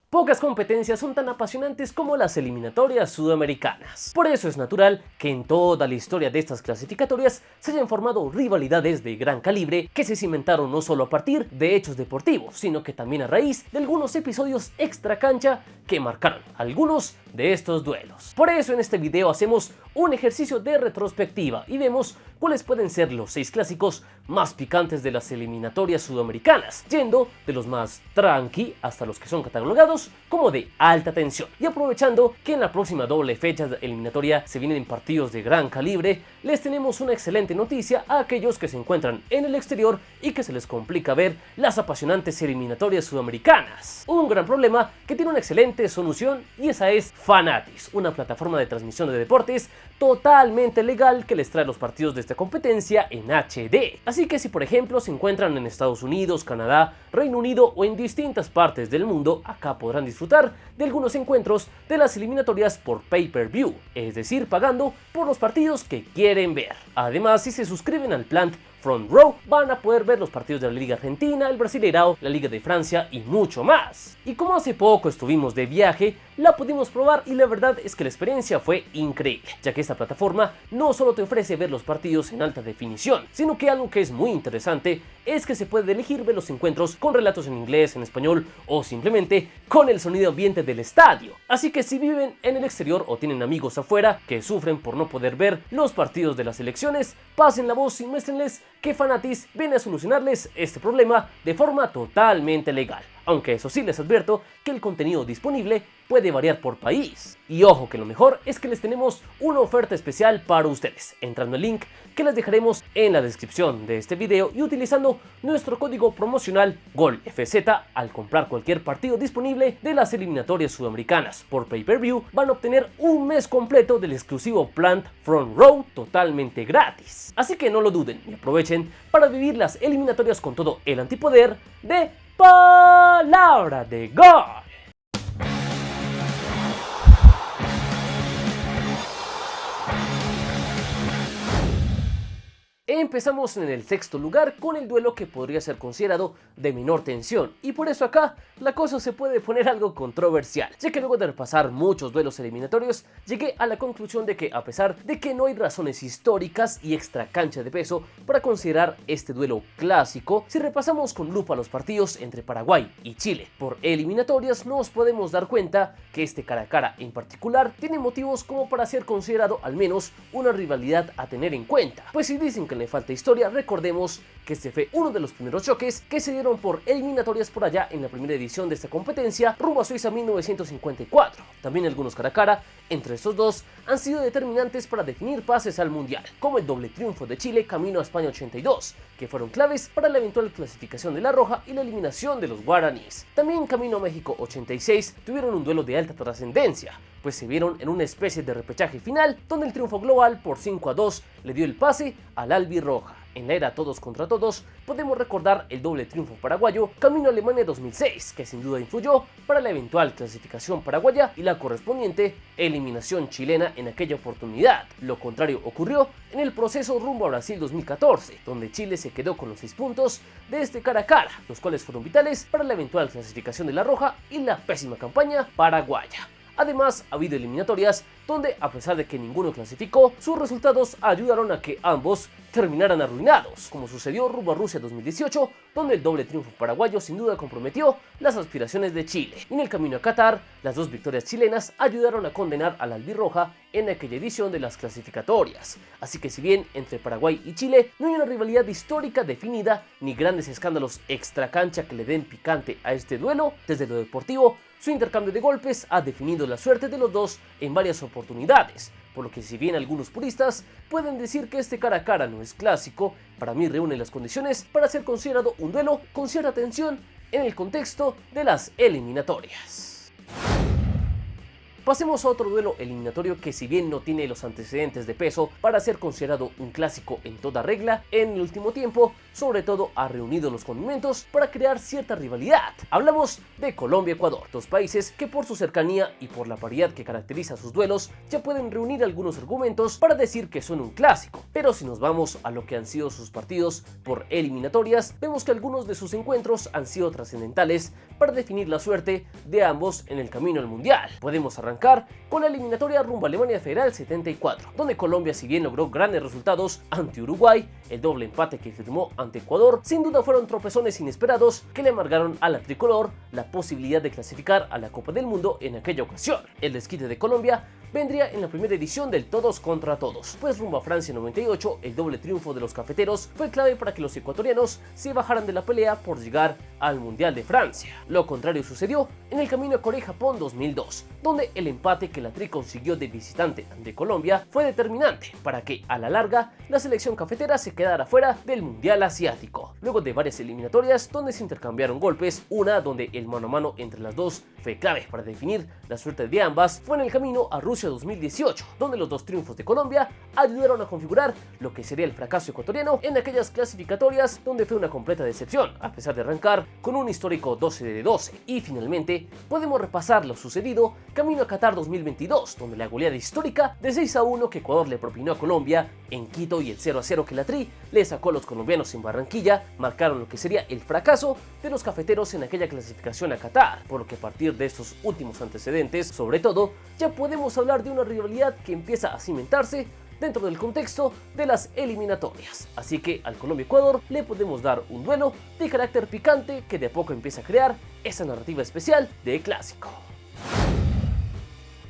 Pocas competencias son tan apasionantes como las eliminatorias sudamericanas. Por eso es natural que en toda la historia de estas clasificatorias se hayan formado rivalidades de gran calibre que se cimentaron no solo a partir de hechos deportivos, sino que también a raíz de algunos episodios extra cancha que marcaron algunos de estos duelos. Por eso en este video hacemos un ejercicio de retrospectiva y vemos cuáles pueden ser los 6 clásicos más picantes de las eliminatorias sudamericanas, yendo de los más tranqui hasta los que son catalogados como de alta tensión. Y aprovechando que en la próxima doble fecha eliminatoria se vienen partidos de gran calibre, les tenemos una excelente noticia a aquellos que se encuentran en el exterior y que se les complica ver las apasionantes eliminatorias sudamericanas. Un gran problema que tiene una excelente solución y esa es Fanatics, una plataforma de transmisión de deportes totalmente legal que les trae los partidos de esta competencia en HD. Así que si por ejemplo se encuentran en Estados Unidos, Canadá, Reino Unido o en distintas partes del mundo, acá podrán disfrutar de algunos encuentros de las eliminatorias por pay-per-view, es decir, pagando por los partidos que quieren ver. Además, si se suscriben al plan Front Row, van a poder ver los partidos de la Liga Argentina, el Brasileirao, la Liga de Francia y mucho más. Y como hace poco estuvimos de viaje, la pudimos probar y la verdad es que la experiencia fue increíble, ya que esta plataforma no solo te ofrece ver los partidos en alta definición, sino que algo que es muy interesante es que se puede elegir ver los encuentros con relatos en inglés, en español o simplemente con el sonido ambiente del estadio. Así que si viven en el exterior o tienen amigos afuera que sufren por no poder ver los partidos de las selecciones, pasen la voz y muéstrenles que Fanatics viene a solucionarles este problema de forma totalmente legal. Aunque eso sí les advierto que el contenido disponible puede variar por país. Y ojo que lo mejor es que les tenemos una oferta especial para ustedes, entrando al link que les dejaremos en la descripción de este video y utilizando nuestro código promocional GOLFZ al comprar cualquier partido disponible de las eliminatorias sudamericanas por pay-per-view, van a obtener un mes completo del exclusivo plan Front Row totalmente gratis. Así que no lo duden y aprovechen para vivir las eliminatorias con todo el antipoder de Palabra de Gol. Empezamos en el sexto lugar con el duelo que podría ser considerado de menor tensión y por eso acá la cosa se puede poner algo controversial, ya que luego de repasar muchos duelos eliminatorios llegué a la conclusión de que a pesar de que no hay razones históricas y extra cancha de peso para considerar este duelo clásico, si repasamos con lupa los partidos entre Paraguay y Chile por eliminatorias nos podemos dar cuenta que este cara a cara en particular tiene motivos como para ser considerado al menos una rivalidad a tener en cuenta, pues si dicen que le falta historia, recordemos que este fue uno de los primeros choques que se dieron por eliminatorias por allá en la primera edición de esta competencia rumbo a Suiza 1954. También algunos cara a cara entre estos dos han sido determinantes para definir pases al mundial, como el doble triunfo de Chile camino a España 82, que fueron claves para la eventual clasificación de la Roja y la eliminación de los guaraníes. También camino a México 86 tuvieron un duelo de alta trascendencia, pues se vieron en una especie de repechaje final donde el triunfo global por 5-2 le dio el pase al albirroja. En la era todos contra todos podemos recordar el doble triunfo paraguayo camino a Alemania 2006, que sin duda influyó para la eventual clasificación paraguaya y la correspondiente eliminación chilena en aquella oportunidad. Lo contrario ocurrió en el proceso rumbo a Brasil 2014, donde Chile se quedó con los 6 puntos de este cara a cara, los cuales fueron vitales para la eventual clasificación de la Roja y la pésima campaña paraguaya. Además, ha habido eliminatorias donde, a pesar de que ninguno clasificó, sus resultados ayudaron a que ambos terminaran arruinados, como sucedió rumbo a Rusia 2018, donde el doble triunfo paraguayo sin duda comprometió las aspiraciones de Chile. Y en el camino a Qatar, las 2 victorias chilenas ayudaron a condenar a la albirroja en aquella edición de las clasificatorias. Así que si bien entre Paraguay y Chile no hay una rivalidad histórica definida, ni grandes escándalos extra cancha que le den picante a este duelo, desde lo deportivo, su intercambio de golpes ha definido la suerte de los dos en varias oportunidades, por lo que si bien algunos puristas pueden decir que este cara a cara no es clásico, para mí reúne las condiciones para ser considerado un duelo con cierta tensión en el contexto de las eliminatorias. Pasemos a otro duelo eliminatorio que, si bien no tiene los antecedentes de peso para ser considerado un clásico en toda regla, en el último tiempo sobre todo ha reunido los condimentos para crear cierta rivalidad. Hablamos de Colombia-Ecuador, dos países que por su cercanía y por la paridad que caracteriza sus duelos ya pueden reunir algunos argumentos para decir que son un clásico. Pero si nos vamos a lo que han sido sus partidos por eliminatorias, vemos que algunos de sus encuentros han sido trascendentales para definir la suerte de ambos en el camino al mundial. Podemos arrancar con la eliminatoria rumbo a Alemania Federal 74, donde Colombia, si bien logró grandes resultados ante Uruguay, el doble empate que firmó ante Ecuador sin duda fueron tropezones inesperados que le amargaron a la tricolor la posibilidad de clasificar a la Copa del Mundo en aquella ocasión. El desquite de Colombia vendría en la primera edición del todos contra todos, pues rumbo a Francia 98 el doble triunfo de los cafeteros fue clave para que los ecuatorianos se bajaran de la pelea por llegar al Mundial de Francia. Lo contrario sucedió en el camino a Corea-Japón 2002, donde el empate que la tri consiguió de visitante ante Colombia fue determinante para que a la larga la selección cafetera se quedara fuera del Mundial Asiático. Luego de varias eliminatorias donde se intercambiaron golpes, una donde el mano a mano entre las dos fue clave para definir la suerte de ambas, fue en el camino a Rusia 2018, donde los dos triunfos de Colombia ayudaron a configurar lo que sería el fracaso ecuatoriano en aquellas clasificatorias donde fue una completa decepción, a pesar de arrancar con un histórico 12 de 12. Y finalmente podemos repasar lo sucedido camino a Qatar 2022, donde la goleada histórica de 6-1 que Ecuador le propinó a Colombia en Quito y el 0-0 que la tri le sacó a los colombianos en Barranquilla marcaron lo que sería el fracaso de los cafeteros en aquella clasificación a Qatar, por lo que a partir de estos últimos antecedentes, sobre todo, ya podemos hablar de una rivalidad que empieza a cimentarse dentro del contexto de las eliminatorias. Así que al Colombia-Ecuador le podemos dar un duelo de carácter picante que de a poco empieza a crear esa narrativa especial de clásico.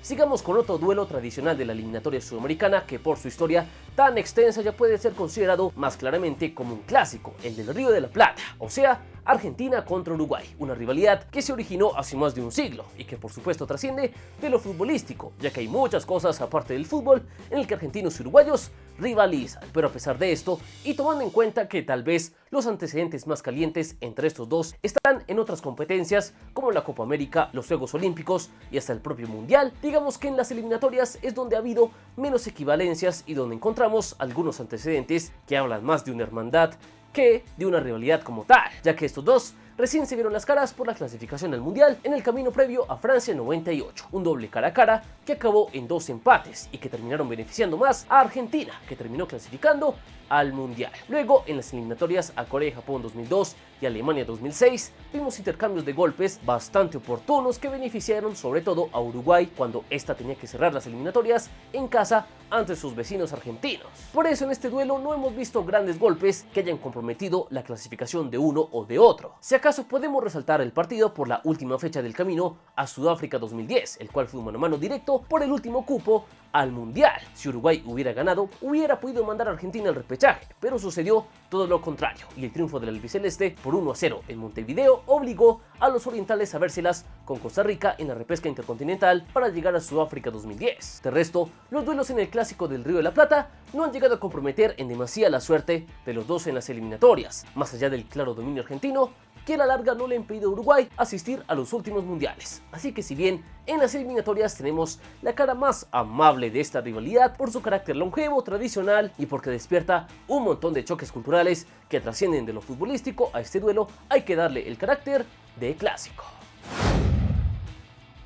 Sigamos con otro duelo tradicional de la eliminatoria sudamericana que por su historia tan extensa ya puede ser considerado más claramente como un clásico, el del Río de la Plata, o sea, Argentina contra Uruguay, una rivalidad que se originó hace más de un siglo y que por supuesto trasciende de lo futbolístico, ya que hay muchas cosas aparte del fútbol en el que argentinos y uruguayos rivalizan. Pero a pesar de esto, y tomando en cuenta que tal vez los antecedentes más calientes entre estos dos están en otras competencias como la Copa América, los Juegos Olímpicos y hasta el propio Mundial, digamos que en las eliminatorias es donde ha habido menos equivalencias y donde encontramos algunos antecedentes que hablan más de una hermandad que de una rivalidad como tal, ya que estos dos recién se vieron las caras por la clasificación al Mundial en el camino previo a Francia 98, un doble cara a cara que acabó en 2 empates y que terminaron beneficiando más a Argentina, que terminó clasificando al Mundial. Luego, en las eliminatorias a Corea y Japón 2002 y Alemania 2006, vimos intercambios de golpes bastante oportunos que beneficiaron sobre todo a Uruguay cuando esta tenía que cerrar las eliminatorias en casa ante sus vecinos argentinos. Por eso en este duelo no hemos visto grandes golpes que hayan comprometido la clasificación de uno o de otro. Si acaso podemos resaltar el partido por la última fecha del camino a Sudáfrica 2010, el cual fue un mano a mano directo por el último cupo al Mundial. Si Uruguay hubiera ganado, hubiera podido mandar a Argentina al repechaje, pero sucedió todo lo contrario, y el triunfo del albiceleste por 1-0 en Montevideo obligó a los orientales a vérselas con Costa Rica en la repesca intercontinental para llegar a Sudáfrica 2010. De resto, los duelos en el clásico del Río de la Plata no han llegado a comprometer en demasía la suerte de los dos en las eliminatorias, más allá del claro dominio argentino, que a la larga no le ha impedido a Uruguay asistir a los últimos mundiales. Así que si bien en las eliminatorias tenemos la cara más amable de esta rivalidad por su carácter longevo, tradicional y porque despierta un montón de choques culturales que trascienden de lo futbolístico, a este duelo hay que darle el carácter de clásico.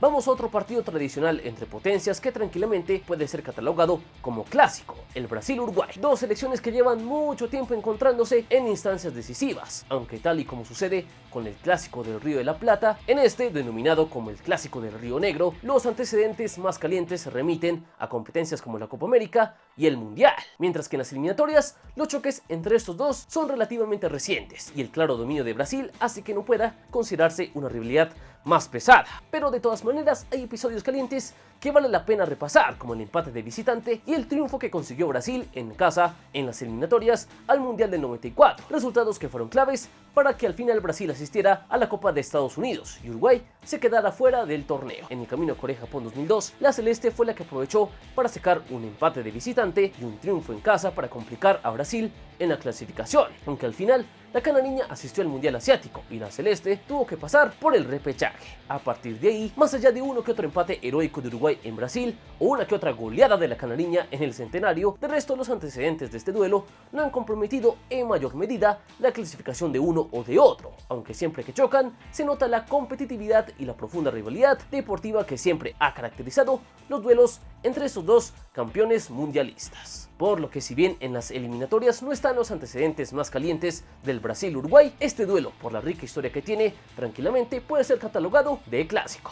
Vamos a otro partido tradicional entre potencias que tranquilamente puede ser catalogado como clásico, el Brasil-Uruguay. Dos selecciones que llevan mucho tiempo encontrándose en instancias decisivas, aunque tal y como sucede con el clásico del Río de la Plata, en este denominado como el clásico del Río Negro, los antecedentes más calientes se remiten a competencias como la Copa América y el Mundial, mientras que en las eliminatorias los choques entre estos dos son relativamente recientes y el claro dominio de Brasil hace que no pueda considerarse una rivalidad más pesada. Pero de todas maneras hay episodios calientes que vale la pena repasar, como el empate de visitante y el triunfo que consiguió Brasil en casa en las eliminatorias al Mundial del 94, resultados que fueron claves para que al final Brasil asistiera a la Copa de Estados Unidos y Uruguay se quedara fuera del torneo. En el camino a Corea-Japón 2002, la celeste fue la que aprovechó para sacar un empate de visitante y un triunfo en casa para complicar a Brasil en la clasificación, aunque al final la canariña asistió al Mundial Asiático y la celeste tuvo que pasar por el repechaje. A partir de ahí, más allá de uno que otro empate heroico de Uruguay en Brasil o una que otra goleada de la canariña en el centenario, de resto los antecedentes de este duelo no han comprometido en mayor medida la clasificación de uno o de otro, aunque siempre que chocan se nota la competitividad y la profunda rivalidad deportiva que siempre ha caracterizado los duelos entre estos dos campeones mundialistas. Por lo que si bien en las eliminatorias no están los antecedentes más calientes del Brasil-Uruguay, este duelo, por la rica historia que tiene, tranquilamente puede ser catalogado de clásico.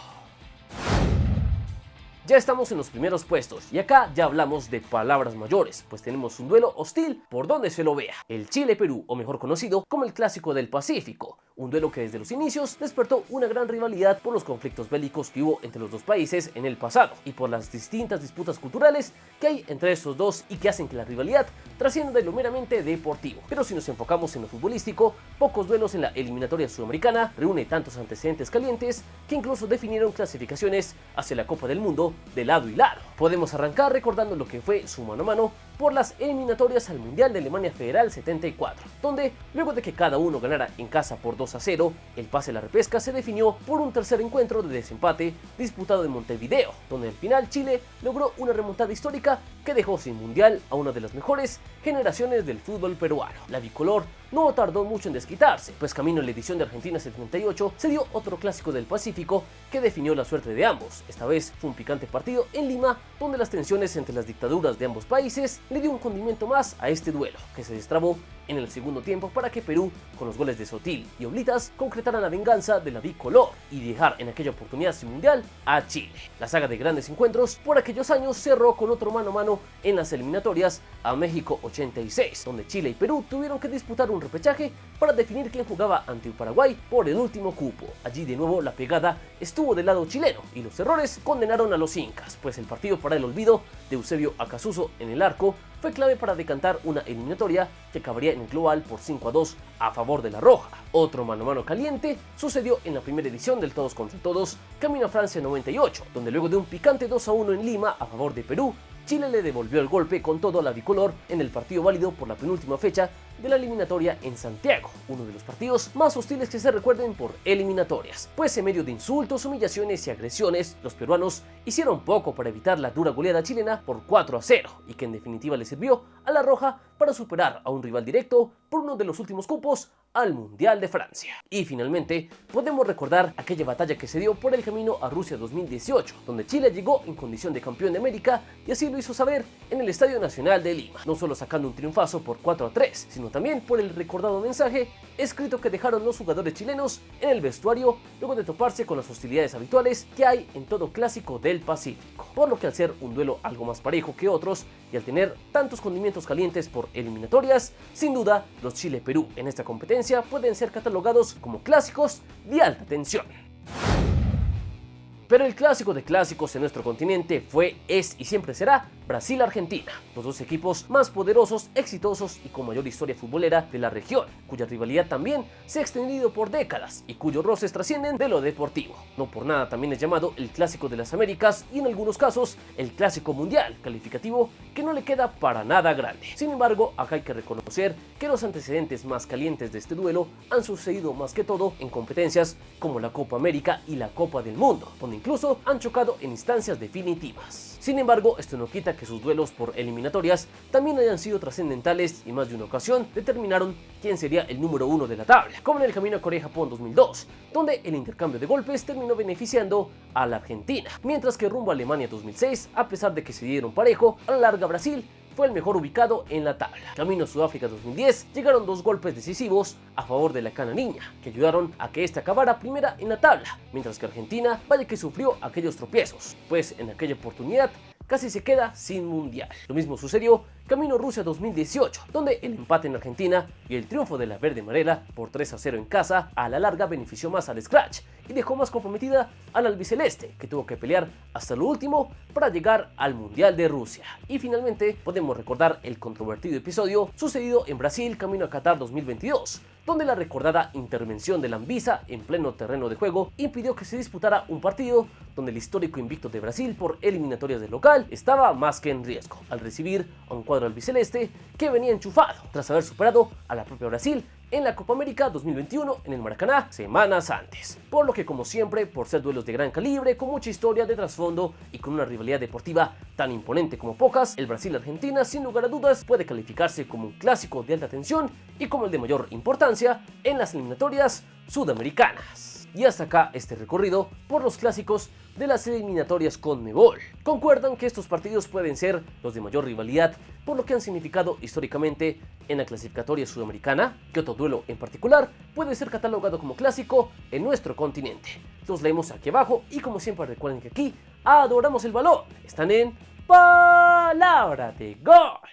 Ya estamos en los primeros puestos y acá ya hablamos de palabras mayores, pues tenemos un duelo hostil por donde se lo vea. El Chile-Perú, o mejor conocido como el Clásico del Pacífico, un duelo que desde los inicios despertó una gran rivalidad por los conflictos bélicos que hubo entre los dos países en el pasado y por las distintas disputas culturales que hay entre estos dos y que hacen que la rivalidad trascienda de lo meramente deportivo. Pero si nos enfocamos en lo futbolístico, pocos duelos en la eliminatoria sudamericana reúne tantos antecedentes calientes que incluso definieron clasificaciones hacia la Copa del Mundo de lado y lado. Podemos arrancar recordando lo que fue su mano a mano por las eliminatorias al Mundial de Alemania Federal 74, donde luego de que cada uno ganara en casa por 2-0, el pase a la repesca se definió por un tercer encuentro de desempate disputado en Montevideo, donde al final Chile logró una remontada histórica que dejó sin mundial a una de las mejores generaciones del fútbol peruano. La bicolor no tardó mucho en desquitarse, pues camino a la edición de Argentina 78 se dio otro clásico del Pacífico que definió la suerte de ambos. Esta vez fue un picante partido en Lima, donde las tensiones entre las dictaduras de ambos países le dio un condimento más a este duelo, que se destrabó en el segundo tiempo para que Perú, con los goles de Sotil y Oblitas, concretaran la venganza de la bicolor y dejar en aquella oportunidad sin mundial a Chile. La saga de grandes encuentros por aquellos años cerró con otro mano a mano en las eliminatorias a México 86, donde Chile y Perú tuvieron que disputar un repechaje para definir quién jugaba ante Paraguay por el último cupo. Allí de nuevo la pegada estuvo del lado chileno y los errores condenaron a los incas, pues el partido para el olvido de Eusebio Acasuso en el arco fue clave para decantar una eliminatoria que acabaría en el global por 5-2 a favor de la Roja. Otro mano a mano caliente sucedió en la primera edición del Todos contra Todos camino a Francia 98, donde luego de un picante 2-1 en Lima a favor de Perú, Chile le devolvió el golpe con todo a la bicolor en el partido válido por la penúltima fecha de la eliminatoria en Santiago, uno de los partidos más hostiles que se recuerden por eliminatorias, pues en medio de insultos, humillaciones y agresiones, los peruanos hicieron poco para evitar la dura goleada chilena por 4-0 y que en definitiva le sirvió a la Roja para superar a un rival directo por uno de los últimos cupos al Mundial de Francia. Y finalmente, podemos recordar aquella batalla que se dio por el camino a Rusia 2018, donde Chile llegó en condición de campeón de América y así lo hizo saber en el Estadio Nacional de Lima, no solo sacando un triunfazo por 4-3, sino también por el recordado mensaje escrito que dejaron los jugadores chilenos en el vestuario luego de toparse con las hostilidades habituales que hay en todo clásico del Pacífico. Por lo que al ser un duelo algo más parejo que otros y al tener tantos condimentos calientes por eliminatorias, sin duda los Chile-Perú en esta competencia pueden ser catalogados como clásicos de alta tensión. Pero el clásico de clásicos en nuestro continente fue, es y siempre será Brasil-Argentina, los dos equipos más poderosos, exitosos y con mayor historia futbolera de la región, cuya rivalidad también se ha extendido por décadas y cuyos roces trascienden de lo deportivo. No por nada también es llamado el Clásico de las Américas y en algunos casos el Clásico Mundial, calificativo que no le queda para nada grande. Sin embargo, acá hay que reconocer que los antecedentes más calientes de este duelo han sucedido más que todo en competencias como la Copa América y la Copa del Mundo, donde incluso han chocado en instancias definitivas. Sin embargo, esto no quita que sus duelos por eliminatorias también hayan sido trascendentales y más de una ocasión determinaron quién sería el número uno de la tabla, como en el camino a Corea-Japón 2002, donde el intercambio de golpes terminó beneficiando a la Argentina, mientras que rumbo a Alemania 2006, a pesar de que se dieron parejo, a la larga Brasil fue el mejor ubicado en la tabla. Camino a Sudáfrica 2010 llegaron dos golpes decisivos a favor de la canariña, que ayudaron a que esta acabara primera en la tabla, mientras que Argentina vaya que sufrió aquellos tropiezos, pues en aquella oportunidad casi se queda sin mundial. Lo mismo sucedió camino Rusia 2018, donde el empate en Argentina y el triunfo de la verde amarela por 3-0 en casa a la larga benefició más al Scratch y dejó más comprometida al albiceleste, que tuvo que pelear hasta lo último para llegar al Mundial de Rusia. Y finalmente podemos recordar el controvertido episodio sucedido en Brasil camino a Qatar 2022, donde la recordada intervención de la Anvisa en pleno terreno de juego impidió que se disputara un partido donde el histórico invicto de Brasil por eliminatorias del local estaba más que en riesgo, al recibir a un cuadro albiceleste que venía enchufado tras haber superado a la propia Brasil en la Copa América 2021 en el Maracaná semanas antes. Por lo que, como siempre, por ser duelos de gran calibre, con mucha historia de trasfondo y con una rivalidad deportiva tan imponente como pocas, el Brasil-Argentina sin lugar a dudas puede calificarse como un clásico de alta tensión y como el de mayor importancia en las eliminatorias sudamericanas. Y hasta acá este recorrido por los clásicos de las eliminatorias CONMEBOL. Concuerdan que estos partidos pueden ser los de mayor rivalidad por lo que han significado históricamente en la clasificatoria sudamericana, que otro duelo en particular puede ser catalogado como clásico en nuestro continente. Los leemos aquí abajo y como siempre recuerden que aquí adoramos el balón. Están en Palabra de Gol.